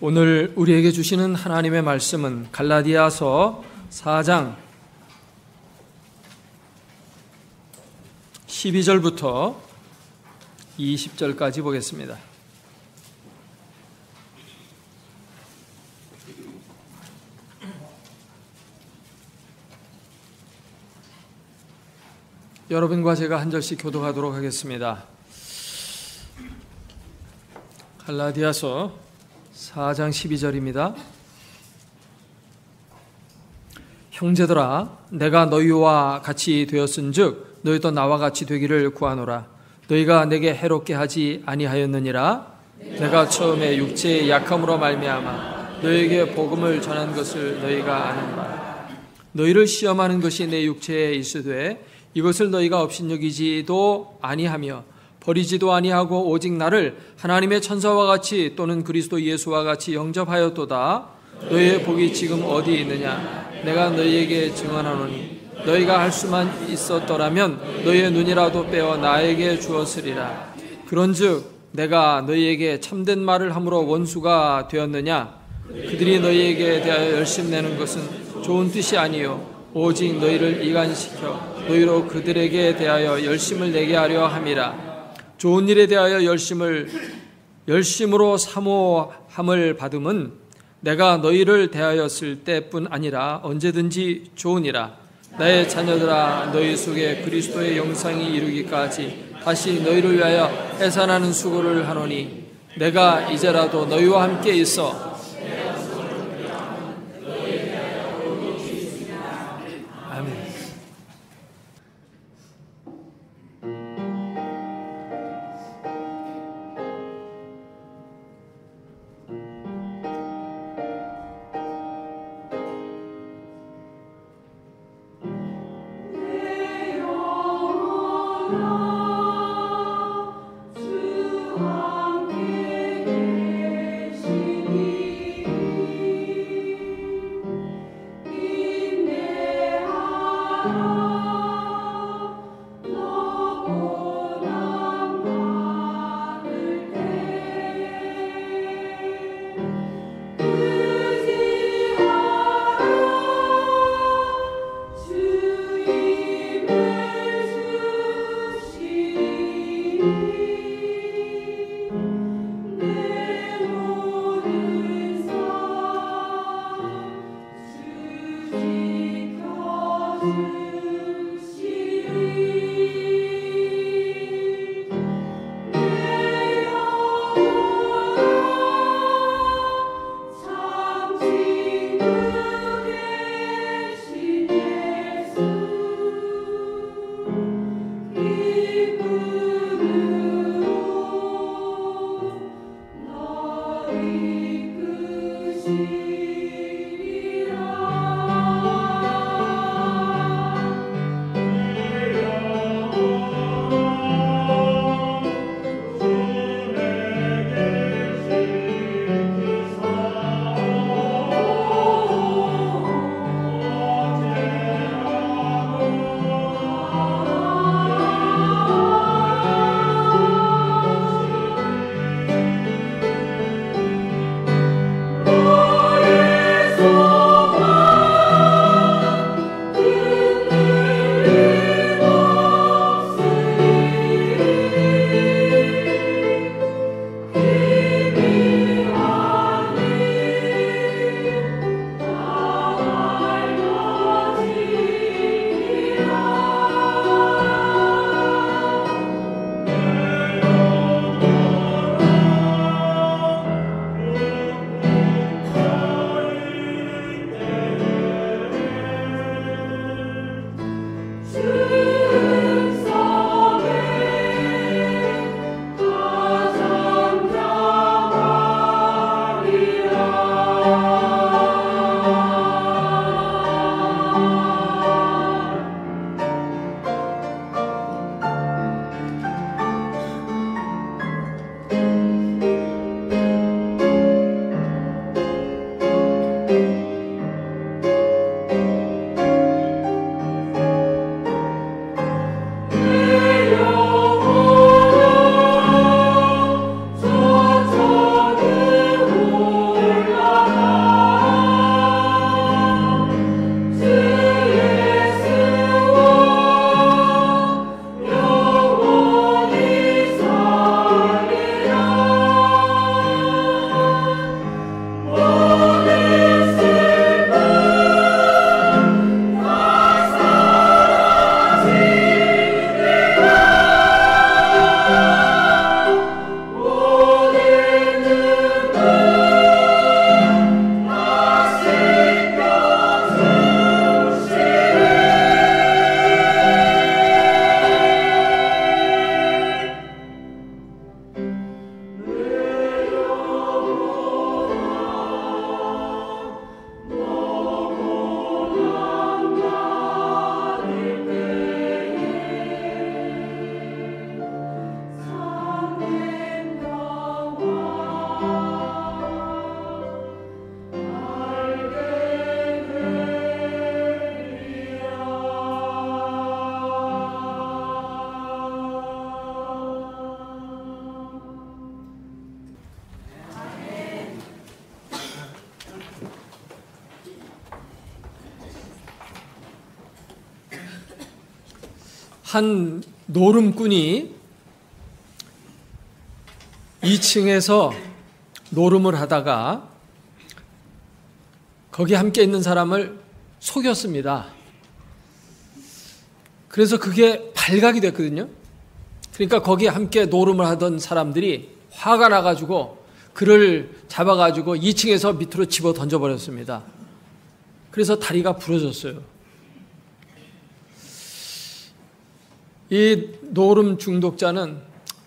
오늘 우리에게 주시는 하나님의 말씀은 갈라디아서 4장 12절부터 20절까지 보겠습니다. 여러분과 제가 한 절씩 교독하도록 하겠습니다. 갈라디아서 4장 12절입니다. 형제들아, 내가 너희와 같이 되었은즉 너희도 나와 같이 되기를 구하노라. 너희가 내게 해롭게 하지 아니하였느니라. 내가 처음에 육체의 약함으로 말미암아 너희에게 복음을 전한 것을 너희가 아는 바, 너희를 시험하는 것이 내 육체에 있으되 이것을 너희가 업신여기지도 아니하며 버리지도 아니하고 오직 나를 하나님의 천사와 같이 또는 그리스도 예수와 같이 영접하였도다. 너희의 복이 지금 어디 있느냐? 내가 너희에게 증언하노니 너희가 할 수만 있었더라면 너희의 눈이라도 빼어 나에게 주었으리라. 그런즉 내가 너희에게 참된 말을 함으로 원수가 되었느냐? 그들이 너희에게 대하여 열심내는 것은 좋은 뜻이 아니요 오직 너희를 이간시켜 너희로 그들에게 대하여 열심을 내게 하려 함이라. 좋은 일에 대하여 열심으로 사모함을 받음은 내가 너희를 대하였을 때뿐 아니라 언제든지 좋으니라. 나의 자녀들아, 너희 속에 그리스도의 영상이 이루기까지 다시 너희를 위하여 해산하는 수고를 하노니 내가 이제라도 너희와 함께 있어 한 노름꾼이 2층에서 노름을 하다가 거기 함께 있는 사람을 속였습니다. 그래서 그게 발각이 됐거든요. 그러니까 거기 함께 노름을 하던 사람들이 화가 나가지고 그를 잡아가지고 2층에서 밑으로 집어 던져버렸습니다. 그래서 다리가 부러졌어요. 이 노름 중독자는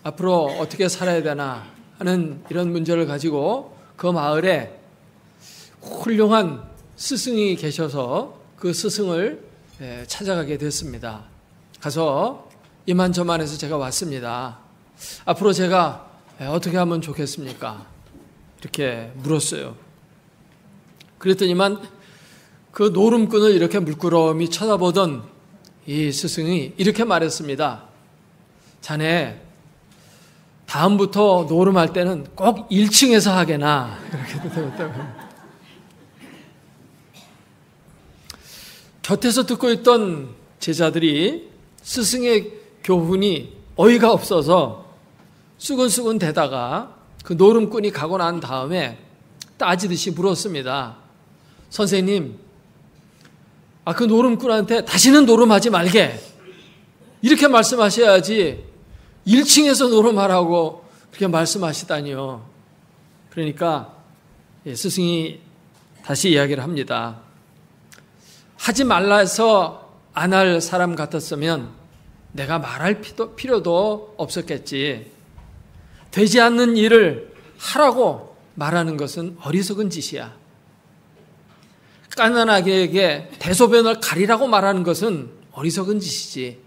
앞으로 어떻게 살아야 되나 하는 이런 문제를 가지고 그 마을에 훌륭한 스승이 계셔서 그 스승을 찾아가게 됐습니다. 가서 이만저만해서 제가 왔습니다. 앞으로 제가 어떻게 하면 좋겠습니까? 이렇게 물었어요. 그랬더니만 그 노름꾼을 이렇게 물끄러미 쳐다보던 이 스승이 이렇게 말했습니다. 자네 다음부터 노름할 때는 꼭 1층에서 하게나. 이렇게 되었다고. 곁에서 듣고 있던 제자들이 스승의 교훈이 어이가 없어서 수근수근 대다가 그 노름꾼이 가고 난 다음에 따지듯이 물었습니다. 선생님, 그 노름꾼한테 다시는 노름하지 말게 이렇게 말씀하셔야지 1층에서 노름하라고 그렇게 말씀하시다니요. 그러니까 스승이 다시 이야기를 합니다. 하지 말라 해서 안 할 사람 같았으면 내가 말할 필요도 없었겠지. 되지 않는 일을 하라고 말하는 것은 어리석은 짓이야. 깐난 아기에게 대소변을 가리라고 말하는 것은 어리석은 짓이지.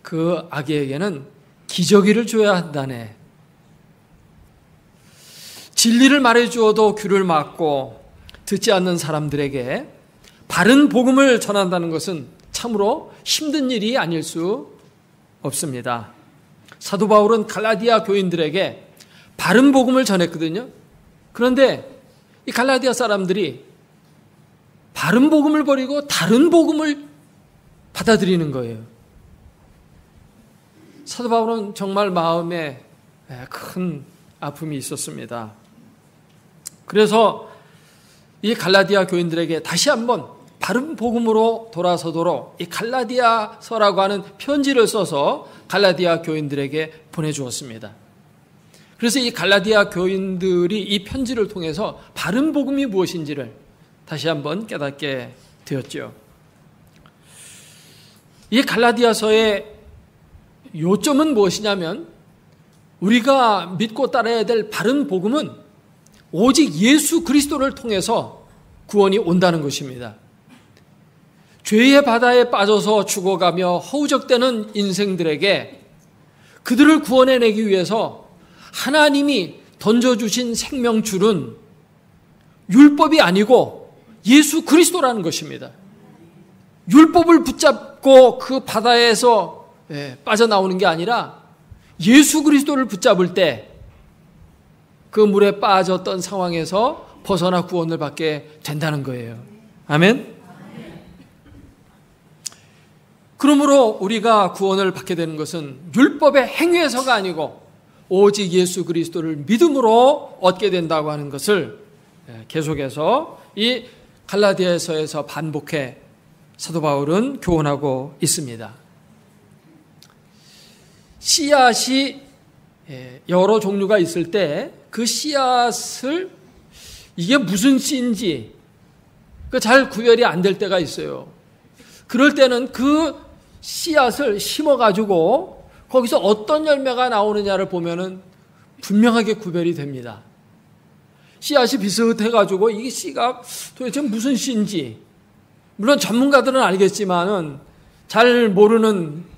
그 아기에게는 기저귀를 줘야 한다네. 진리를 말해주어도 귀를 막고 듣지 않는 사람들에게 바른 복음을 전한다는 것은 참으로 힘든 일이 아닐 수 없습니다. 사도 바울은 갈라디아 교인들에게 바른 복음을 전했거든요. 그런데 이 갈라디아 사람들이 바른 복음을 버리고 다른 복음을 받아들이는 거예요. 사도 바울은 정말 마음에 큰 아픔이 있었습니다. 그래서 이 갈라디아 교인들에게 다시 한번 바른 복음으로 돌아서도록 이 갈라디아서라고 하는 편지를 써서 갈라디아 교인들에게 보내주었습니다. 그래서 이 갈라디아 교인들이 이 편지를 통해서 바른 복음이 무엇인지를 다시 한번 깨닫게 되었죠. 이 갈라디아서의 요점은 무엇이냐면 우리가 믿고 따라야 될 바른 복음은 오직 예수 그리스도를 통해서 구원이 온다는 것입니다. 죄의 바다에 빠져서 죽어가며 허우적대는 인생들에게 그들을 구원해내기 위해서 하나님이 던져주신 생명줄은 율법이 아니고 예수 그리스도라는 것입니다. 율법을 붙잡고 그 바다에서 빠져나오는 게 아니라 예수 그리스도를 붙잡을 때 그 물에 빠졌던 상황에서 벗어나 구원을 받게 된다는 거예요. 아멘? 그러므로 우리가 구원을 받게 되는 것은 율법의 행위에서가 아니고 오직 예수 그리스도를 믿음으로 얻게 된다고 하는 것을 계속해서 이 갈라디아서에서 반복해 사도 바울은 교훈하고 있습니다. 씨앗이 여러 종류가 있을 때 그 씨앗을 이게 무슨 씨인지 잘 구별이 안 될 때가 있어요. 그럴 때는 그 씨앗을 심어가지고 거기서 어떤 열매가 나오느냐를 보면은 분명하게 구별이 됩니다. 씨앗이 비슷해가지고 이게 씨가 도대체 무슨 씨인지 물론 전문가들은 알겠지만은 잘 모르는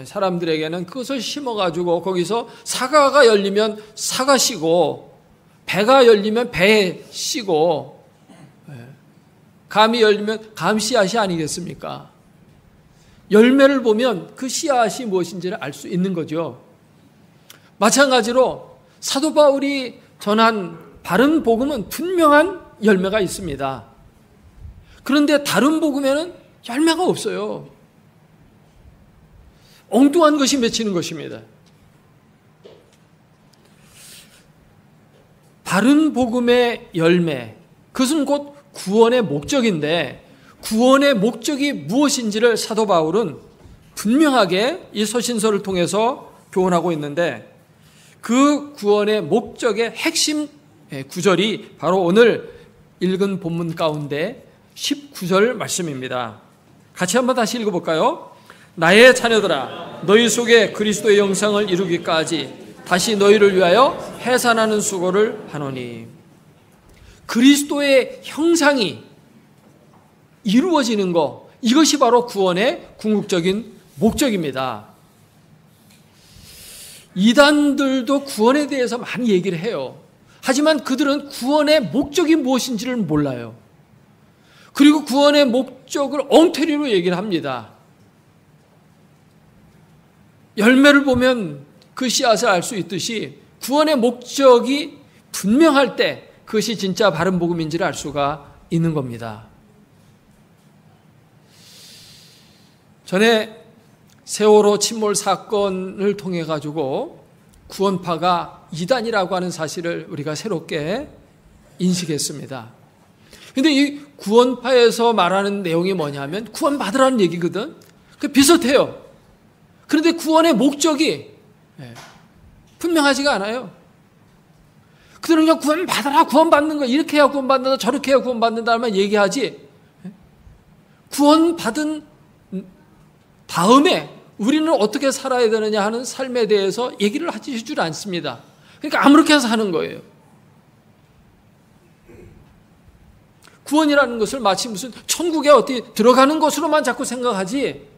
사람들에게는 그것을 심어가지고 거기서 사과가 열리면 사과 씨고 배가 열리면 배 씨고 감이 열리면 감 씨앗이 아니겠습니까? 열매를 보면 그 씨앗이 무엇인지를 알 수 있는 거죠. 마찬가지로 사도 바울이 전한 바른 복음은 분명한 열매가 있습니다. 그런데 다른 복음에는 열매가 없어요. 엉뚱한 것이 맺히는 것입니다. 바른 복음의 열매, 그것은 곧 구원의 목적인데 구원의 목적이 무엇인지를 사도 바울은 분명하게 이 서신서를 통해서 교훈하고 있는데 그 구원의 목적의 핵심 구절이 바로 오늘 읽은 본문 가운데 19절 말씀입니다. 같이 한번 다시 읽어볼까요? 나의 자녀들아 너희 속에 그리스도의 형상을 이루기까지 다시 너희를 위하여 해산하는 수고를 하노니. 그리스도의 형상이 이루어지는 것, 이것이 바로 구원의 궁극적인 목적입니다. 이단들도 구원에 대해서 많이 얘기를 해요. 하지만 그들은 구원의 목적이 무엇인지를 몰라요. 그리고 구원의 목적을 엉터리로 얘기를 합니다. 열매를 보면 그 씨앗을 알 수 있듯이 구원의 목적이 분명할 때 그것이 진짜 바른 복음인지를 알 수가 있는 겁니다. 전에 세월호 침몰 사건을 통해 가지고 구원파가 이단이라고 하는 사실을 우리가 새롭게 인식했습니다. 그런데 이 구원파에서 말하는 내용이 뭐냐면 구원받으라는 얘기거든. 그 비슷해요. 그런데 구원의 목적이 분명하지가 않아요. 그들은 그냥 구원받아라, 구원받는 거, 이렇게 해야 구원받는다, 저렇게 해야 구원받는다만 얘기하지, 구원받은 다음에 우리는 어떻게 살아야 되느냐 하는 삶에 대해서 얘기를 하지 줄 않습니다. 그러니까 아무렇게 해서 하는 거예요. 구원이라는 것을 마치 무슨 천국에 어떻게 들어가는 것으로만 자꾸 생각하지,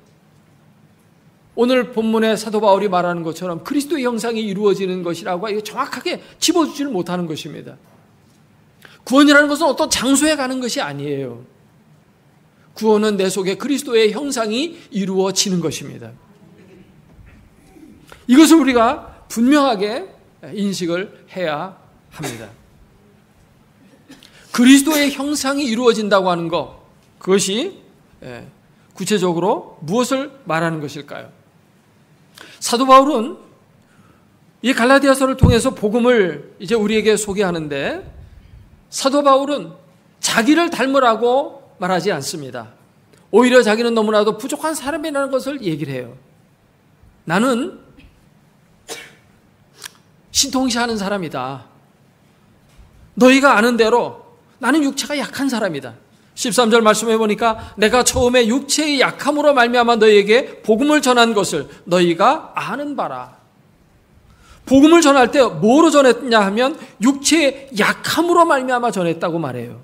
오늘 본문의 사도 바울이 말하는 것처럼 그리스도의 형상이 이루어지는 것이라고 이거 정확하게 집어주지를 못하는 것입니다. 구원이라는 것은 어떤 장소에 가는 것이 아니에요. 구원은 내 속에 그리스도의 형상이 이루어지는 것입니다. 이것을 우리가 분명하게 인식을 해야 합니다. 그리스도의 형상이 이루어진다고 하는 것, 그것이 구체적으로 무엇을 말하는 것일까요? 사도 바울은 이 갈라디아서를 통해서 복음을 이제 우리에게 소개하는데 사도 바울은 자기를 닮으라고 말하지 않습니다. 오히려 자기는 너무나도 부족한 사람이라는 것을 얘기를 해요. 나는 신통시하는 사람이다. 너희가 아는 대로 나는 육체가 약한 사람이다. 13절 말씀해 보니까 내가 처음에 육체의 약함으로 말미암아 너희에게 복음을 전한 것을 너희가 아는 바라. 복음을 전할 때 뭐로 전했냐 하면 육체의 약함으로 말미암아 전했다고 말해요.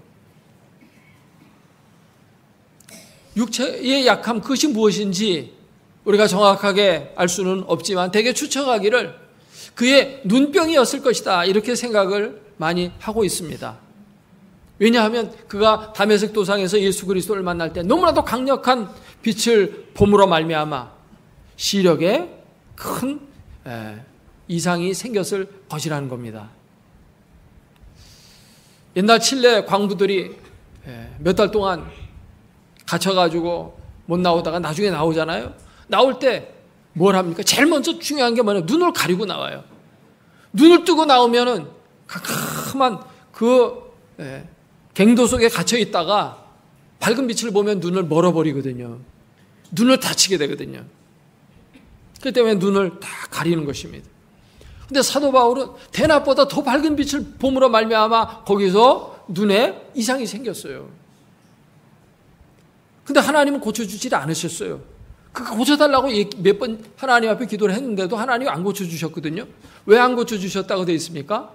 육체의 약함, 그것이 무엇인지 우리가 정확하게 알 수는 없지만 대개 추측하기를 그의 눈병이었을 것이다, 이렇게 생각을 많이 하고 있습니다. 왜냐하면 그가 다메섹 도상에서 예수 그리스도를 만날 때 너무나도 강력한 빛을 봄으로 말미암아 시력에 큰 이상이 생겼을 것이라는 겁니다. 옛날 칠레 광부들이 몇 달 동안 갇혀가지고 못 나오다가 나중에 나오잖아요. 나올 때 뭘 합니까? 제일 먼저 중요한 게 뭐냐면 눈을 가리고 나와요. 눈을 뜨고 나오면은 캄캄한 그 갱도 속에 갇혀 있다가 밝은 빛을 보면 눈을 멀어버리거든요. 눈을 다치게 되거든요. 그렇기 때문에 눈을 다 가리는 것입니다. 근데 사도 바울은 대낮보다 더 밝은 빛을 봄으로 말미암아 거기서 눈에 이상이 생겼어요. 근데 하나님은 고쳐주지 않으셨어요. 그 고쳐달라고 몇 번 하나님 앞에 기도를 했는데도 하나님이 안 고쳐주셨거든요. 왜 안 고쳐주셨다고 되어 있습니까?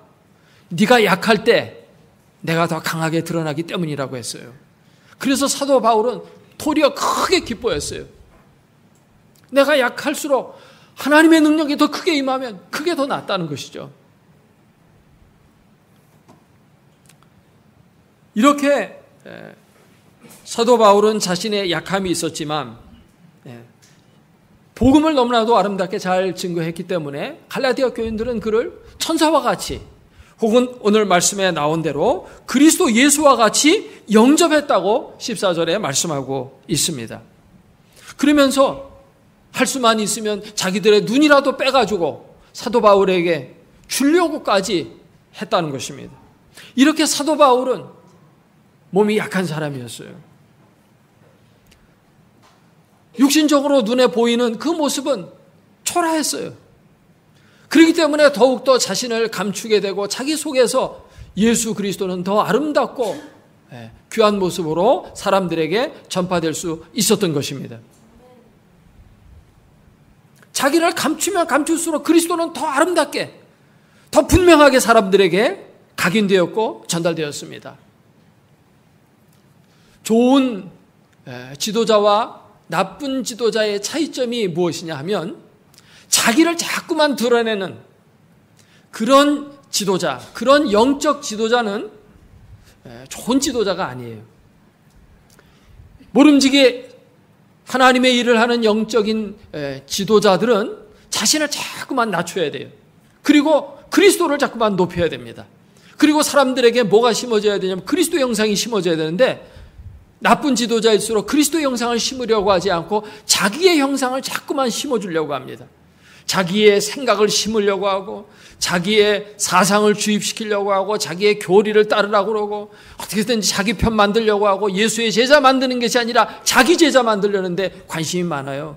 네가 약할 때 내가 더 강하게 드러나기 때문이라고 했어요. 그래서 사도 바울은 도리어 크게 기뻐했어요. 내가 약할수록 하나님의 능력이 더 크게 임하면 그게 더 낫다는 것이죠. 이렇게 사도 바울은 자신의 약함이 있었지만 복음을 너무나도 아름답게 잘 증거했기 때문에 갈라디아 교인들은 그를 천사와 같이 혹은 오늘 말씀에 나온 대로 그리스도 예수와 같이 영접했다고 14절에 말씀하고 있습니다. 그러면서 할 수만 있으면 자기들의 눈이라도 빼가지고 사도 바울에게 주려고까지 했다는 것입니다. 이렇게 사도 바울은 몸이 약한 사람이었어요. 육신적으로 눈에 보이는 그 모습은 초라했어요. 그렇기 때문에 더욱더 자신을 감추게 되고 자기 속에서 예수 그리스도는 더 아름답고 귀한 모습으로 사람들에게 전파될 수 있었던 것입니다. 자기를 감추면 감출수록 그리스도는 더 아름답게, 더 분명하게 사람들에게 각인되었고 전달되었습니다. 좋은 지도자와 나쁜 지도자의 차이점이 무엇이냐 하면 자기를 자꾸만 드러내는 그런 지도자, 그런 영적 지도자는 좋은 지도자가 아니에요. 모름지기 하나님의 일을 하는 영적인 지도자들은 자신을 자꾸만 낮춰야 돼요. 그리고 그리스도를 자꾸만 높여야 됩니다. 그리고 사람들에게 뭐가 심어져야 되냐면 그리스도 형상이 심어져야 되는데 나쁜 지도자일수록 그리스도 형상을 심으려고 하지 않고 자기의 형상을 자꾸만 심어주려고 합니다. 자기의 생각을 심으려고 하고 자기의 사상을 주입시키려고 하고 자기의 교리를 따르라고 그러고 어떻게든지 자기 편 만들려고 하고 예수의 제자 만드는 것이 아니라 자기 제자 만들려는데 관심이 많아요.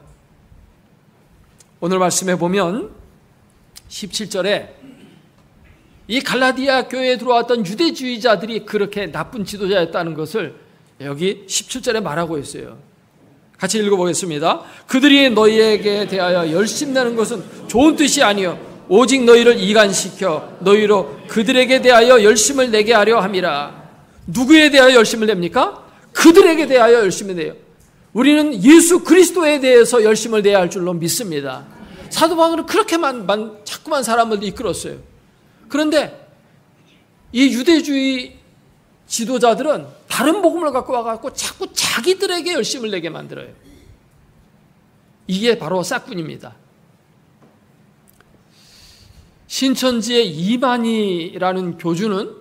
오늘 말씀에 보면 17절에 이 갈라디아 교회에 들어왔던 유대주의자들이 그렇게 나쁜 지도자였다는 것을 여기 17절에 말하고 있어요. 같이 읽어보겠습니다. 그들이 너희에게 대하여 열심내는 것은 좋은 뜻이 아니요 오직 너희를 이간시켜 너희로 그들에게 대하여 열심을 내게 하려 함이라. 누구에 대하여 열심을 냅니까? 그들에게 대하여 열심을 내요. 우리는 예수 그리스도에 대해서 열심을 내야 할 줄로 믿습니다. 사도 바울은 그렇게만 자꾸만 사람을 이끌었어요. 그런데 이 유대주의 지도자들은 다른 복음을 갖고 와갖고 자꾸 자기들에게 열심을 내게 만들어요. 이게 바로 싹군입니다. 신천지의 이만희라는 교주는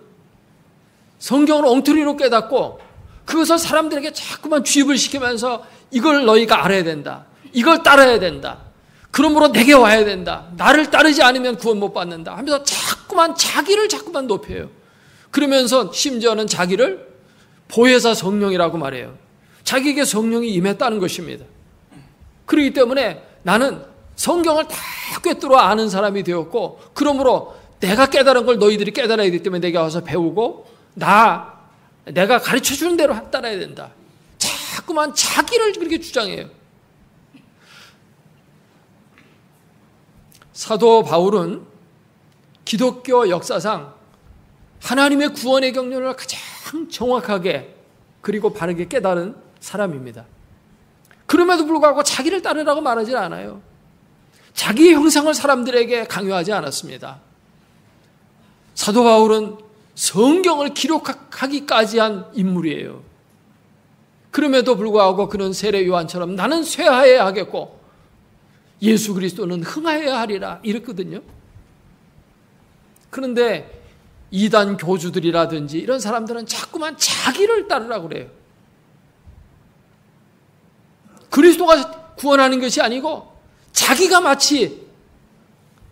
성경을 엉터리로 깨닫고 그것을 사람들에게 자꾸만 주입을 시키면서 이걸 너희가 알아야 된다. 이걸 따라야 된다. 그러므로 내게 와야 된다. 나를 따르지 않으면 구원 못 받는다 하면서 자기를 자꾸만 높여요. 그러면서 심지어는 자기를 보혜사 성령이라고 말해요. 자기에게 성령이 임했다는 것입니다. 그렇기 때문에 나는 성경을 다 꿰뚫어 아는 사람이 되었고 그러므로 내가 깨달은 걸 너희들이 깨달아야 되기 때문에 내가 와서 배우고 내가 가르쳐주는 대로 따라야 된다. 자꾸만 자기를 그렇게 주장해요. 사도 바울은 기독교 역사상 하나님의 구원의 경륜을 가장 정확하게 그리고 바르게 깨달은 사람입니다. 그럼에도 불구하고 자기를 따르라고 말하지 않아요. 자기의 형상을 사람들에게 강요하지 않았습니다. 사도 바울은 성경을 기록하기까지 한 인물이에요. 그럼에도 불구하고 그는 세례 요한처럼 나는 쇠하여야 하겠고 예수 그리스도는 흥하여야 하리라 이랬거든요. 그런데 이단 교주들이라든지 이런 사람들은 자꾸만 자기를 따르라고 그래요. 그리스도가 구원하는 것이 아니고 자기가 마치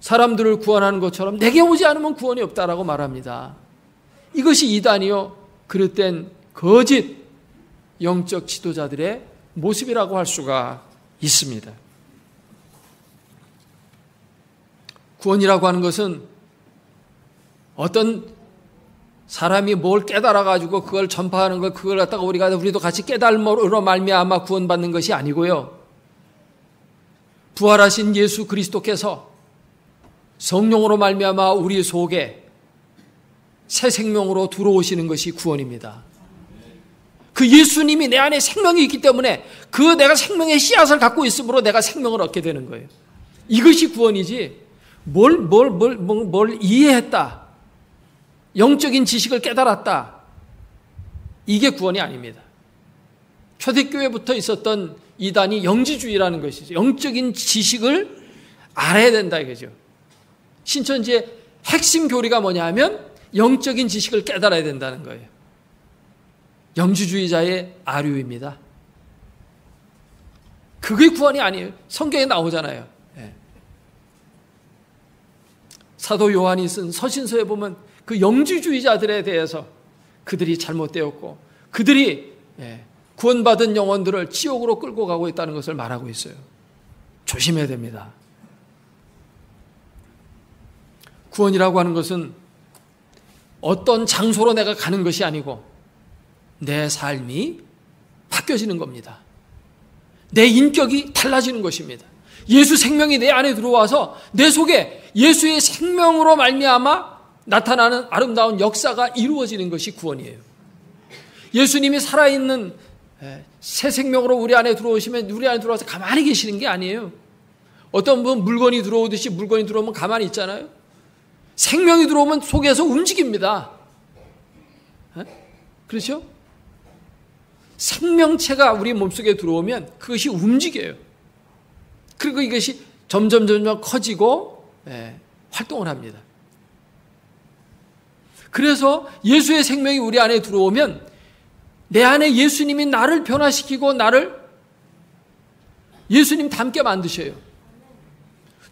사람들을 구원하는 것처럼 내게 오지 않으면 구원이 없다라고 말합니다. 이것이 이단이요 그릇된 거짓 영적 지도자들의 모습이라고 할 수가 있습니다. 구원이라고 하는 것은 어떤 사람이 뭘 깨달아가지고 그걸 전파하는 걸 그걸 갖다가 우리도 같이 깨달음으로 말미암아 구원받는 것이 아니고요. 부활하신 예수 그리스도께서 성령으로 말미암아 우리 속에 새 생명으로 들어오시는 것이 구원입니다. 그 예수님이 내 안에 생명이 있기 때문에 그 내가 생명의 씨앗을 갖고 있으므로 내가 생명을 얻게 되는 거예요. 이것이 구원이지 뭘 이해했다. 영적인 지식을 깨달았다. 이게 구원이 아닙니다. 초대교회부터 있었던 이단이 영지주의라는 것이죠. 영적인 지식을 알아야 된다 이거죠. 신천지의 핵심 교리가 뭐냐 하면 영적인 지식을 깨달아야 된다는 거예요. 영지주의자의 아류입니다. 그게 구원이 아니에요. 성경에 나오잖아요. 예. 사도 요한이 쓴 서신서에 보면 그 영지주의자들에 대해서 그들이 잘못되었고 그들이 구원받은 영혼들을 지옥으로 끌고 가고 있다는 것을 말하고 있어요. 조심해야 됩니다. 구원이라고 하는 것은 어떤 장소로 내가 가는 것이 아니고 내 삶이 바뀌어지는 겁니다. 내 인격이 달라지는 것입니다. 예수 생명이 내 안에 들어와서 내 속에 예수의 생명으로 말미암아 나타나는 아름다운 역사가 이루어지는 것이 구원이에요. 예수님이 살아있는 새 생명으로 우리 안에 들어오시면 우리 안에 들어와서 가만히 계시는 게 아니에요. 어떤 분은 물건이 들어오듯이 물건이 들어오면 가만히 있잖아요. 생명이 들어오면 속에서 움직입니다. 그렇죠? 생명체가 우리 몸속에 들어오면 그것이 움직여요. 그리고 이것이 점점 커지고 활동을 합니다. 그래서 예수의 생명이 우리 안에 들어오면 내 안에 예수님이 나를 변화시키고 나를 예수님 닮게 만드셔요.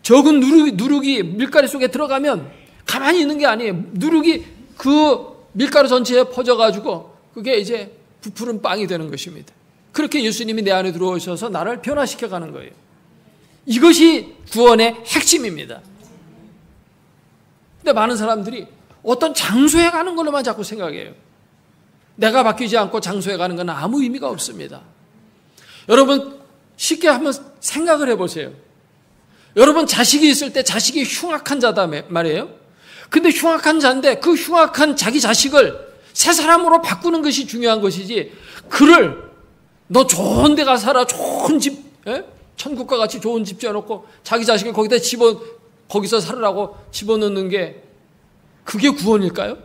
적은 누룩이 밀가루 속에 들어가면 가만히 있는 게 아니에요. 누룩이 그 밀가루 전체에 퍼져가지고 그게 이제 부푸른 빵이 되는 것입니다. 그렇게 예수님이 내 안에 들어오셔서 나를 변화시켜가는 거예요. 이것이 구원의 핵심입니다. 근데 많은 사람들이 어떤 장소에 가는 걸로만 자꾸 생각해요. 내가 바뀌지 않고 장소에 가는 건 아무 의미가 없습니다. 여러분 쉽게 한번 생각을 해보세요. 여러분 자식이 있을 때 자식이 흉악한 자다 말이에요. 근데 흉악한 자인데 그 흉악한 자기 자식을 새 사람으로 바꾸는 것이 중요한 것이지 그를 너 좋은 데 가서 살아 좋은 집 천국과 같이 좋은 집 지어놓고 자기 자식을 거기서 살으라고 집어넣는 게 그게 구원일까요?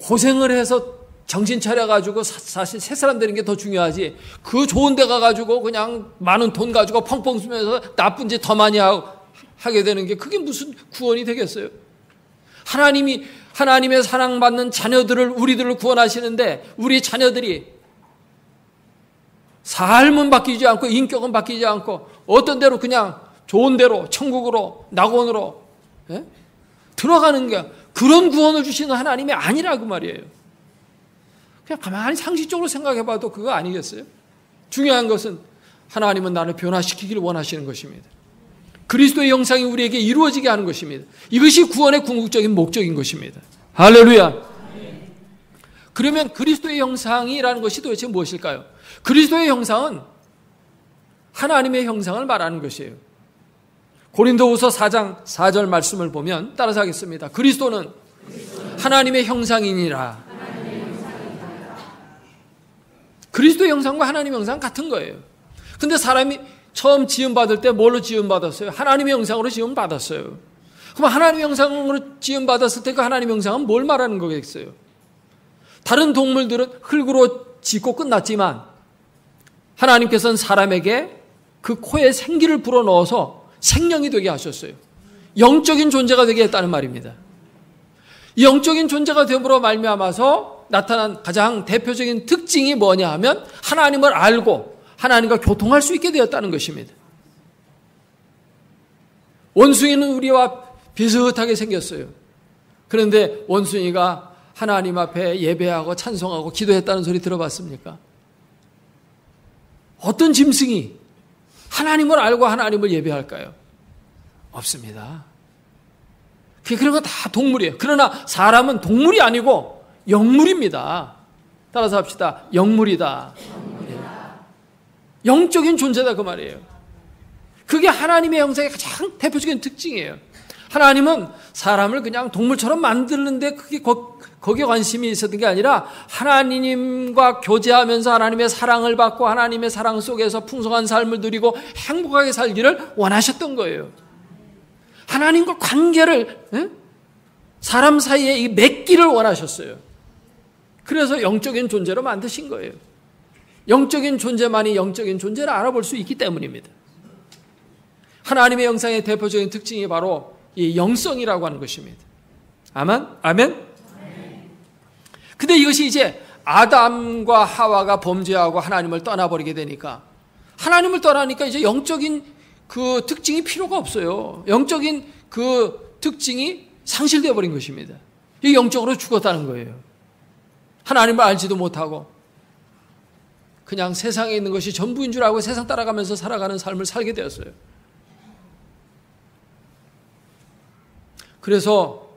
고생을 해서 정신 차려가지고 사실 새 사람 되는 게 더 중요하지 그 좋은 데 가가지고 그냥 많은 돈 가지고 펑펑 쓰면서 나쁜 짓 더 많이 하게 되는 게 그게 무슨 구원이 되겠어요? 하나님의 사랑받는 자녀들을 우리들을 구원하시는데 우리 자녀들이 삶은 바뀌지 않고 인격은 바뀌지 않고 어떤 대로 그냥 좋은 대로 천국으로 낙원으로 들어가는 게 그런 구원을 주시는 하나님이 아니라고 말이에요. 그냥 가만히 상식적으로 생각해봐도 그거 아니겠어요? 중요한 것은 하나님은 나를 변화시키기를 원하시는 것입니다. 그리스도의 형상이 우리에게 이루어지게 하는 것입니다. 이것이 구원의 궁극적인 목적인 것입니다. 할렐루야. 그러면 그리스도의 형상이라는 것이 도대체 무엇일까요? 그리스도의 형상은 하나님의 형상을 말하는 것이에요. 고린도후서 4장 4절 말씀을 보면 따라서 하겠습니다. 그리스도는 하나님의 형상이니라. 그리스도의 형상과 하나님의 형상 같은 거예요. 근데 사람이 처음 지음받을 때 뭘로 지음받았어요? 하나님의 형상으로 지음받았어요. 그럼 하나님의 형상으로 지음받았을 때 그 하나님의 형상은 뭘 말하는 거겠어요? 다른 동물들은 흙으로 짓고 끝났지만 하나님께서는 사람에게 그 코에 생기를 불어넣어서 생명이 되게 하셨어요. 영적인 존재가 되게 했다는 말입니다. 이 영적인 존재가 됨으로 말미암아서 나타난 가장 대표적인 특징이 뭐냐 하면 하나님을 알고 하나님과 교통할 수 있게 되었다는 것입니다. 원숭이는 우리와 비슷하게 생겼어요. 그런데 원숭이가 하나님 앞에 예배하고 찬송하고 기도했다는 소리 들어봤습니까? 어떤 짐승이 하나님을 알고 하나님을 예배할까요? 없습니다. 그런 거 다 동물이에요. 그러나 사람은 동물이 아니고 영물입니다. 따라서 합시다. 영물이다. 영적인 존재다 그 말이에요. 그게 하나님의 형상의 가장 대표적인 특징이에요. 하나님은 사람을 그냥 동물처럼 만드는데 그게 거기에 관심이 있었던 게 아니라 하나님과 교제하면서 하나님의 사랑을 받고 하나님의 사랑 속에서 풍성한 삶을 누리고 행복하게 살기를 원하셨던 거예요. 하나님과 관계를 사람 사이에 이 맺기를 원하셨어요. 그래서 영적인 존재로 만드신 거예요. 영적인 존재만이 영적인 존재를 알아볼 수 있기 때문입니다. 하나님의 형상의 대표적인 특징이 바로 이 영성이라고 하는 것입니다. 아멘? 근데 이것이 이제 아담과 하와가 범죄하고 하나님을 떠나버리게 되니까, 하나님을 떠나니까 이제 영적인 그 특징이 필요가 없어요. 영적인 그 특징이 상실되어 버린 것입니다. 이 영적으로 죽었다는 거예요. 하나님을 알지도 못하고 그냥 세상에 있는 것이 전부인 줄 알고 세상 따라가면서 살아가는 삶을 살게 되었어요. 그래서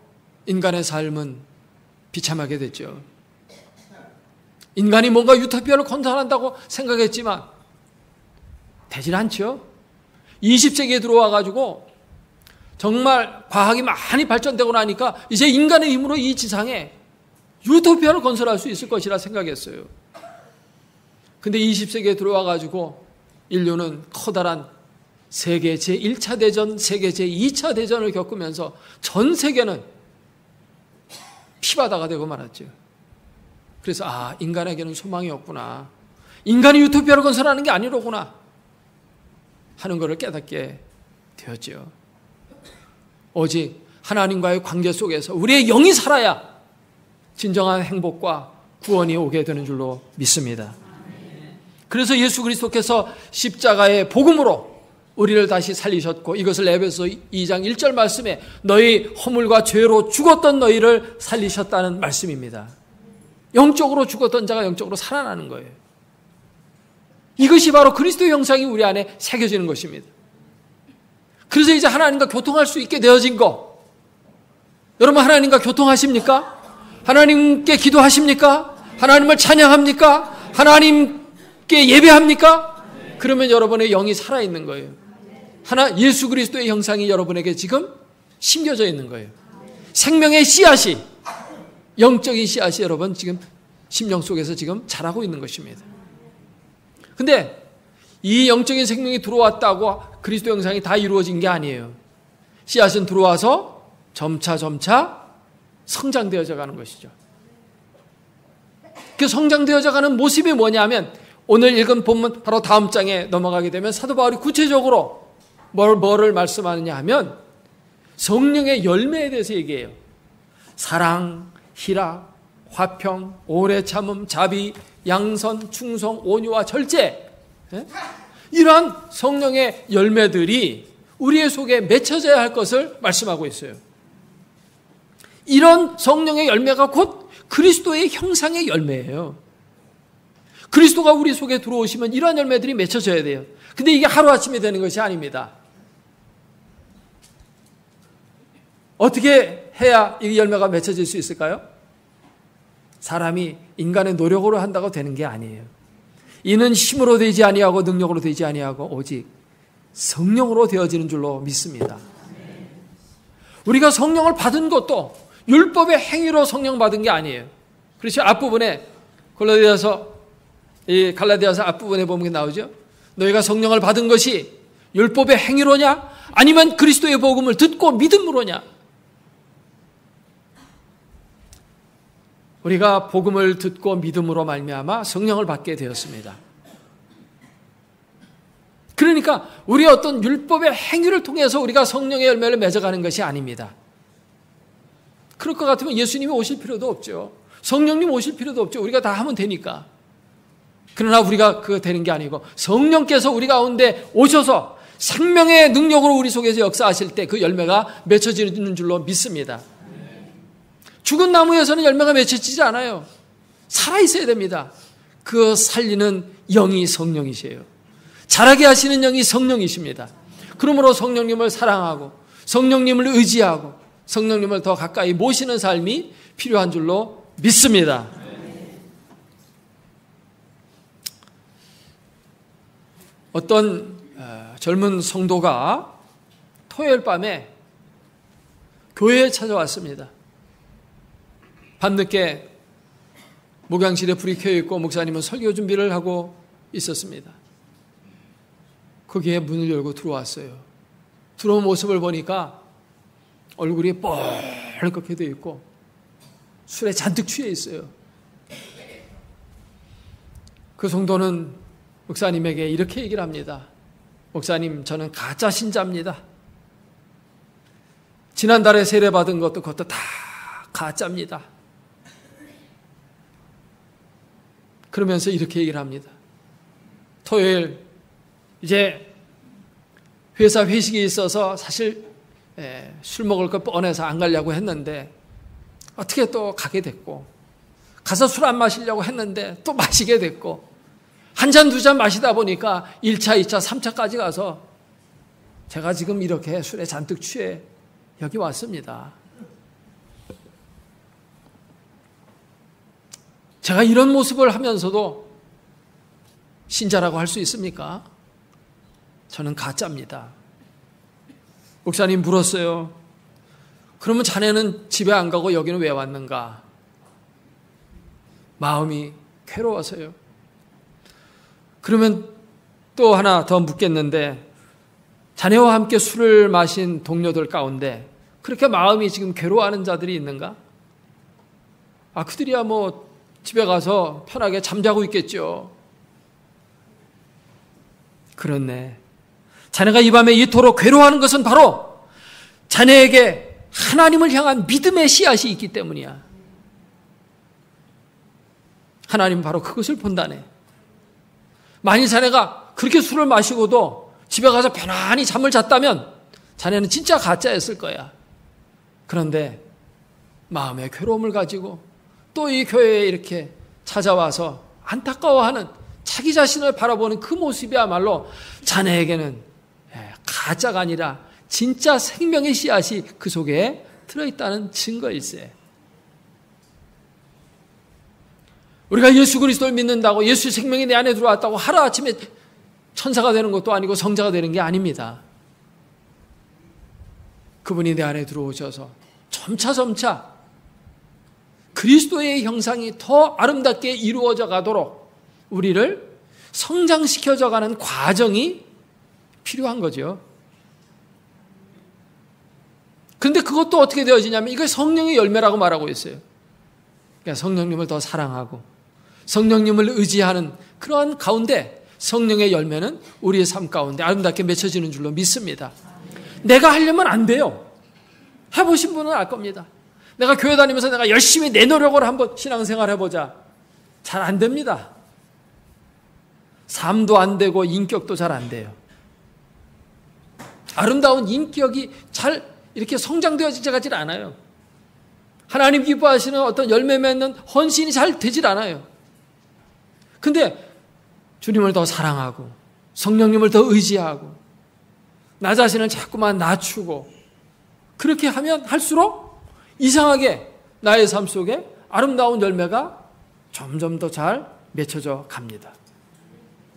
인간의 삶은 비참하게 됐죠. 인간이 뭔가 유토피아를 건설한다고 생각했지만 되질 않죠. 20세기에 들어와가지고 정말 과학이 많이 발전되고 나니까 이제 인간의 힘으로 이 지상에 유토피아를 건설할 수 있을 것이라 생각했어요. 근데 20세기에 들어와가지고 인류는 커다란 세계 제1차 대전, 세계 제2차 대전을 겪으면서 전 세계는 피바다가 되고 말았죠. 그래서 인간에게는 소망이 없구나. 인간이 유토피아를 건설하는 게 아니로구나 하는 것을 깨닫게 되었죠. 오직 하나님과의 관계 속에서 우리의 영이 살아야 진정한 행복과 구원이 오게 되는 줄로 믿습니다. 그래서 예수 그리스도께서 십자가의 복음으로 우리를 다시 살리셨고, 이것을 에베소 2장 1절 말씀에 너희 허물과 죄로 죽었던 너희를 살리셨다는 말씀입니다. 영적으로 죽었던 자가 영적으로 살아나는 거예요. 이것이 바로 그리스도의 형상이 우리 안에 새겨지는 것입니다. 그래서 이제 하나님과 교통할 수 있게 되어진 거. 여러분, 하나님과 교통하십니까? 하나님께 기도하십니까? 하나님을 찬양합니까? 하나님께 예배합니까? 그러면 여러분의 영이 살아있는 거예요. 예수 그리스도의 형상이 여러분에게 지금 심겨져 있는 거예요. 생명의 씨앗이, 영적인 씨앗이 여러분 지금 심령 속에서 지금 자라고 있는 것입니다. 근데 이 영적인 생명이 들어왔다고 그리스도 형상이 다 이루어진 게 아니에요. 씨앗은 들어와서 점차 성장되어져 가는 것이죠. 그 성장되어져 가는 모습이 뭐냐면, 오늘 읽은 본문 바로 다음 장에 넘어가게 되면 사도 바울이 구체적으로 뭐를 말씀하느냐 하면 성령의 열매에 대해서 얘기해요. 사랑, 희락, 화평, 오래 참음, 자비, 양선, 충성, 온유와 절제. 이러한 성령의 열매들이 우리의 속에 맺혀져야 할 것을 말씀하고 있어요. 이런 성령의 열매가 곧 그리스도의 형상의 열매예요. 그리스도가 우리 속에 들어오시면 이러한 열매들이 맺혀져야 돼요. 근데 이게 하루아침에 되는 것이 아닙니다. 어떻게 해야 이 열매가 맺혀질 수 있을까요? 사람이 인간의 노력으로 한다고 되는 게 아니에요. 이는 힘으로 되지 아니하고 능력으로 되지 아니하고 오직 성령으로 되어지는 줄로 믿습니다. 우리가 성령을 받은 것도 율법의 행위로 성령 받은 게 아니에요. 그렇죠? 앞부분에 갈라디아서 앞부분에 보면 나오죠. 너희가 성령을 받은 것이 율법의 행위로냐? 아니면 그리스도의 복음을 듣고 믿음으로냐? 우리가 복음을 듣고 믿음으로 말미암아 성령을 받게 되었습니다. 그러니까 우리의 어떤 율법의 행위를 통해서 우리가 성령의 열매를 맺어가는 것이 아닙니다. 그럴 것 같으면 예수님이 오실 필요도 없죠. 성령님 오실 필요도 없죠. 우리가 다 하면 되니까. 그러나 우리가 그거 되는 게 아니고 성령께서 우리 가운데 오셔서 생명의 능력으로 우리 속에서 역사하실 때 그 열매가 맺혀지는 줄로 믿습니다. 죽은 나무에서는 열매가 맺혀지지 않아요. 살아있어야 됩니다. 그 살리는 영이 성령이세요. 자라게 하시는 영이 성령이십니다. 그러므로 성령님을 사랑하고 성령님을 의지하고 성령님을 더 가까이 모시는 삶이 필요한 줄로 믿습니다. 어떤 젊은 성도가 토요일 밤에 교회에 찾아왔습니다. 밤늦게 목양실에 불이 켜져 있고 목사님은 설교 준비를 하고 있었습니다. 거기에 문을 열고 들어왔어요. 들어온 모습을 보니까 얼굴이 뻘겋게 되어 있고 술에 잔뜩 취해 있어요. 그 성도는 목사님에게 이렇게 얘기를 합니다. 목사님, 저는 가짜 신자입니다. 지난달에 세례받은 것도 그것도 다 가짜입니다. 그러면서 이렇게 얘기를 합니다. 토요일 이제 회사 회식이 있어서 사실 술 먹을 거 뻔해서 안 가려고 했는데 어떻게 또 가게 됐고, 가서 술 안 마시려고 했는데 또 마시게 됐고, 한 잔 두 잔 마시다 보니까 1차, 2차, 3차까지 가서 제가 지금 이렇게 술에 잔뜩 취해 여기 왔습니다. 제가 이런 모습을 하면서도 신자라고 할 수 있습니까? 저는 가짜입니다. 목사님 물었어요. 그러면 자네는 집에 안 가고 여기는 왜 왔는가? 마음이 괴로워서요. 그러면 또 하나 더 묻겠는데, 자네와 함께 술을 마신 동료들 가운데 그렇게 마음이 지금 괴로워하는 자들이 있는가? 그들이야 뭐 집에 가서 편하게 잠자고 있겠죠. 그렇네. 자네가 이 밤에 이토록 괴로워하는 것은 바로 자네에게 하나님을 향한 믿음의 씨앗이 있기 때문이야. 하나님은 바로 그것을 본다네. 만일 자네가 그렇게 술을 마시고도 집에 가서 편안히 잠을 잤다면 자네는 진짜 가짜였을 거야. 그런데 마음의 괴로움을 가지고 또 이 교회에 이렇게 찾아와서 안타까워하는 자기 자신을 바라보는 그 모습이야말로 자네에게는 가짜가 아니라 진짜 생명의 씨앗이 그 속에 들어있다는 증거일세. 우리가 예수 그리스도를 믿는다고, 예수의 생명이 내 안에 들어왔다고 하루아침에 천사가 되는 것도 아니고 성자가 되는 게 아닙니다. 그분이 내 안에 들어오셔서 점차 그리스도의 형상이 더 아름답게 이루어져 가도록 우리를 성장시켜져 가는 과정이 필요한 거죠. 그런데 그것도 어떻게 되어지냐면 이걸 성령의 열매라고 말하고 있어요. 그러니까 성령님을 더 사랑하고 성령님을 의지하는 그러한 가운데 성령의 열매는 우리의 삶 가운데 아름답게 맺혀지는 줄로 믿습니다. 내가 하려면 안 돼요. 해보신 분은 알 겁니다. 내가 교회 다니면서 내가 열심히 내 노력으로 한번 신앙생활 해보자. 잘 안 됩니다. 삶도 안 되고 인격도 잘 안 돼요. 아름다운 인격이 잘 이렇게 성장되어지질 않아요. 하나님 기뻐하시는 어떤 열매 맺는 헌신이 잘 되질 않아요. 근데 주님을 더 사랑하고 성령님을 더 의지하고 나 자신을 자꾸만 낮추고 그렇게 하면 할수록 이상하게 나의 삶 속에 아름다운 열매가 점점 더 잘 맺혀져 갑니다.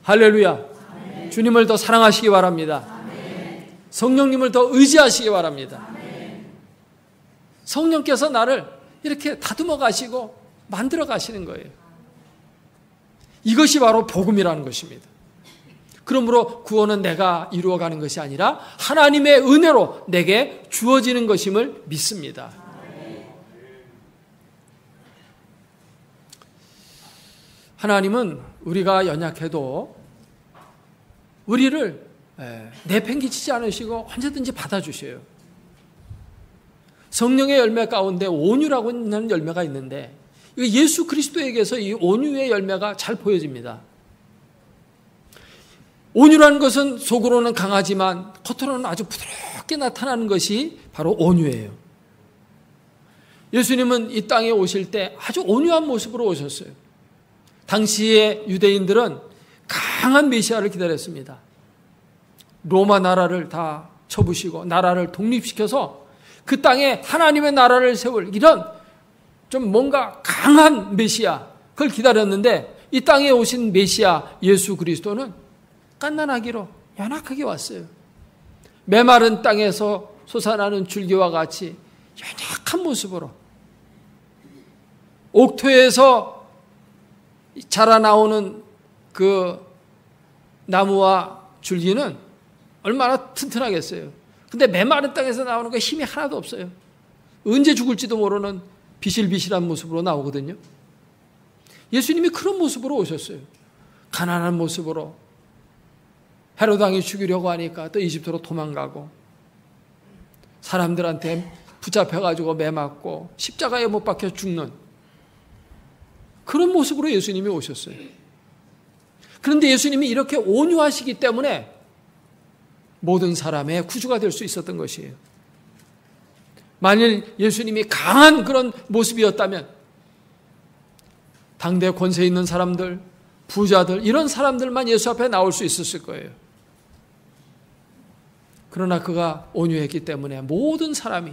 할렐루야. 아멘. 주님을 더 사랑하시기 바랍니다. 아멘. 성령님을 더 의지하시기 바랍니다. 아멘. 성령께서 나를 이렇게 다듬어 가시고 만들어 가시는 거예요. 이것이 바로 복음이라는 것입니다. 그러므로 구원은 내가 이루어가는 것이 아니라 하나님의 은혜로 내게 주어지는 것임을 믿습니다. 하나님은 우리가 연약해도 우리를 내팽개치지 않으시고 언제든지 받아주셔요. 성령의 열매 가운데 온유라고 하는 열매가 있는데 예수 그리스도에게서 이 온유의 열매가 잘 보여집니다. 온유라는 것은 속으로는 강하지만 겉으로는 아주 부드럽게 나타나는 것이 바로 온유예요. 예수님은 이 땅에 오실 때 아주 온유한 모습으로 오셨어요. 당시의 유대인들은 강한 메시아를 기다렸습니다. 로마 나라를 다 쳐부시고 나라를 독립시켜서 그 땅에 하나님의 나라를 세울 이런 좀 뭔가 강한 메시아 그걸 기다렸는데 이 땅에 오신 메시아 예수 그리스도는 깐난하기로 연약하게 왔어요. 메마른 땅에서 솟아나는 줄기와 같이 연약한 모습으로 옥토에서 자라나오는 그 나무와 줄기는 얼마나 튼튼하겠어요. 근데 메마른 땅에서 나오는 거 힘이 하나도 없어요. 언제 죽을지도 모르는 비실비실한 모습으로 나오거든요. 예수님이 그런 모습으로 오셨어요. 가난한 모습으로 헤롯 왕이 죽이려고 하니까 또 이집트로 도망가고 사람들한테 붙잡혀가지고 매맞고 십자가에 못 박혀 죽는 그런 모습으로 예수님이 오셨어요. 그런데 예수님이 이렇게 온유하시기 때문에 모든 사람의 구주가 될 수 있었던 것이에요. 만일 예수님이 강한 그런 모습이었다면 당대 권세 있는 사람들, 부자들, 이런 사람들만 예수 앞에 나올 수 있었을 거예요. 그러나 그가 온유했기 때문에 모든 사람이,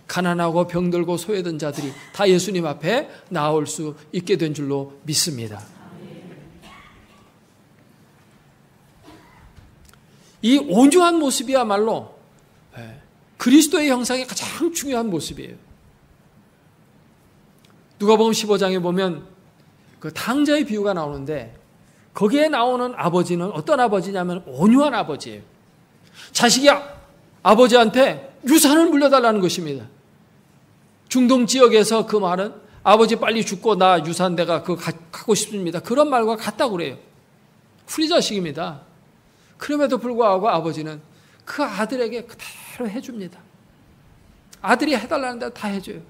가난하고 병들고 소외된 자들이 다 예수님 앞에 나올 수 있게 된 줄로 믿습니다. 이 온유한 모습이야말로 그리스도의 형상이 가장 중요한 모습이에요. 누가복음 15장에 보면 그 탕자의 비유가 나오는데 거기에 나오는 아버지는 어떤 아버지냐면 온유한 아버지예요. 자식이 아버지한테 유산을 물려달라는 것입니다. 중동 지역에서 그 말은 아버지 빨리 죽고 나 유산 내가 그거 갖고 싶습니다. 그런 말과 같다고 그래요. 후리자식입니다. 그럼에도 불구하고 아버지는 그 아들에게 그대로 해줍니다. 아들이 해달라는 대로 다 해줘요.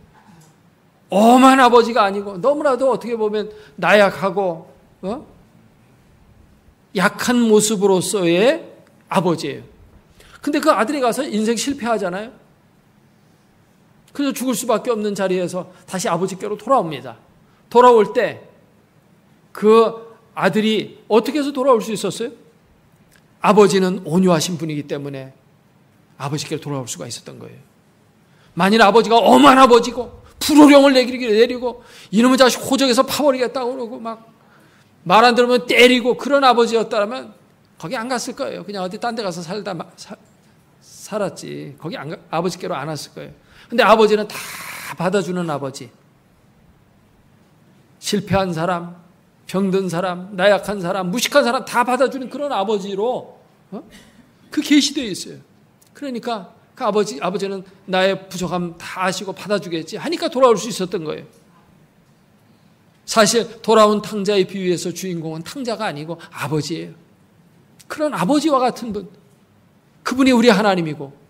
엄한 아버지가 아니고 너무나도 어떻게 보면 나약하고 약한 모습으로서의 아버지예요. 근데 그 아들이 가서 인생 실패하잖아요. 그래서 죽을 수밖에 없는 자리에서 다시 아버지께로 돌아옵니다. 돌아올 때 그 아들이 어떻게 해서 돌아올 수 있었어요? 아버지는 온유하신 분이기 때문에 아버지께로 돌아올 수가 있었던 거예요. 만일 아버지가 엄한 아버지고 불호령을 내리고 이놈의 자식 호적에서 파버리겠다고 그러고 막 말 안 들으면 때리고 그런 아버지였다면 거기 안 갔을 거예요. 그냥 어디 딴 데 가서 살았지. 거기 아버지께로 안 왔을 거예요. 근데 아버지는 다 받아주는 아버지. 실패한 사람, 병든 사람, 나약한 사람, 무식한 사람 다 받아주는 그런 아버지로 그 계시되어 있어요. 그러니까 그 아버지는 나의 부족함 다 아시고 받아주겠지 하니까 돌아올 수 있었던 거예요. 사실 돌아온 탕자의 비유에서 주인공은 탕자가 아니고 아버지예요. 그런 아버지와 같은 분, 그분이 우리 하나님이고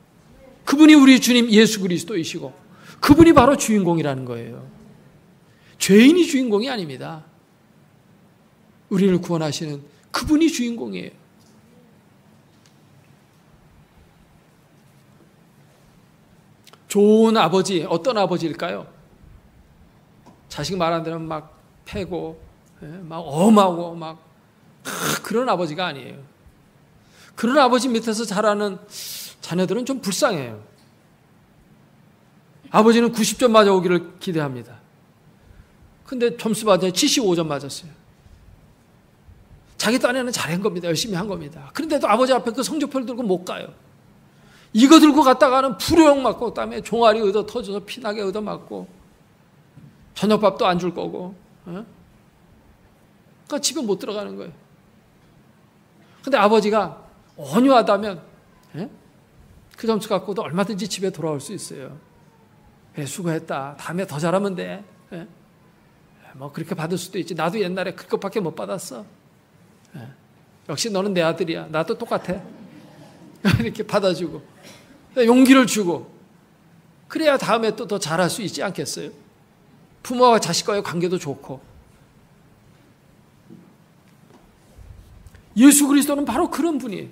그분이 우리 주님 예수 그리스도이시고 그분이 바로 주인공이라는 거예요. 죄인이 주인공이 아닙니다. 우리를 구원하시는 그분이 주인공이에요. 좋은 아버지, 어떤 아버지일까요? 자식 말 안 들으면 막 패고 막 엄하고 막 그런 아버지가 아니에요. 그런 아버지 밑에서 자라는 자녀들은 좀 불쌍해요. 아버지는 90점 맞아오기를 기대합니다. 근데 점수 맞아요. 75점 맞았어요. 자기 딴에는 잘한 겁니다. 열심히 한 겁니다. 그런데도 아버지 앞에 그 성적표를 들고 못 가요. 이거 들고 갔다가는 불호령 맞고 그다음에 종아리 얻어 터져서 피나게 얻어 맞고 저녁밥도 안 줄 거고 그러니까 집에 못 들어가는 거예요. 근데 아버지가 온유하다면 그 점수 갖고도 얼마든지 집에 돌아올 수 있어요. 그래, 수고했다. 다음에 더 잘하면 돼. 뭐 그렇게 받을 수도 있지. 나도 옛날에 그것밖에 못 받았어. 역시 너는 내 아들이야. 나도 똑같아. 이렇게 받아주고 용기를 주고 그래야 다음에 또 더 잘할 수 있지 않겠어요? 부모와 자식과의 관계도 좋고. 예수 그리스도는 바로 그런 분이에요.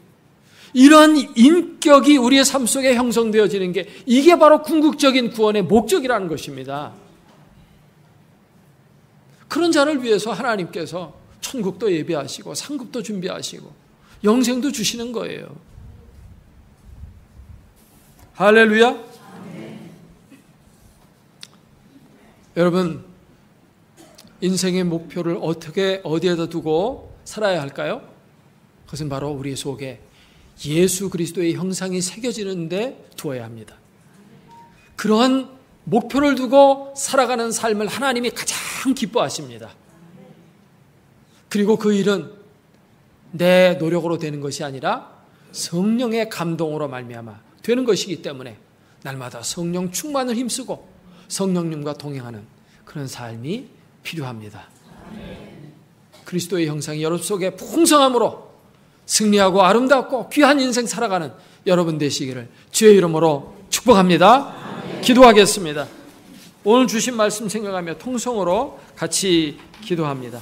이런 인격이 우리의 삶 속에 형성되어지는 게 이게 바로 궁극적인 구원의 목적이라는 것입니다. 그런 자를 위해서 하나님께서 천국도 예비하시고 상급도 준비하시고 영생도 주시는 거예요. 할렐루야. 여러분, 인생의 목표를 어디에다 두고 살아야 할까요? 그것은 바로 우리 속에 예수 그리스도의 형상이 새겨지는데 두어야 합니다. 그러한 목표를 두고 살아가는 삶을 하나님이 가장 기뻐하십니다. 그리고 그 일은 내 노력으로 되는 것이 아니라 성령의 감동으로 말미암아 되는 것이기 때문에 날마다 성령 충만을 힘쓰고 성령님과 동행하는 그런 삶이 필요합니다. 그리스도의 형상이 여러분 속에 풍성함으로 승리하고 아름답고 귀한 인생 살아가는 여러분 되시기를 주의 이름으로 축복합니다. 기도하겠습니다. 오늘 주신 말씀 생각하며 통성으로 같이 기도합니다.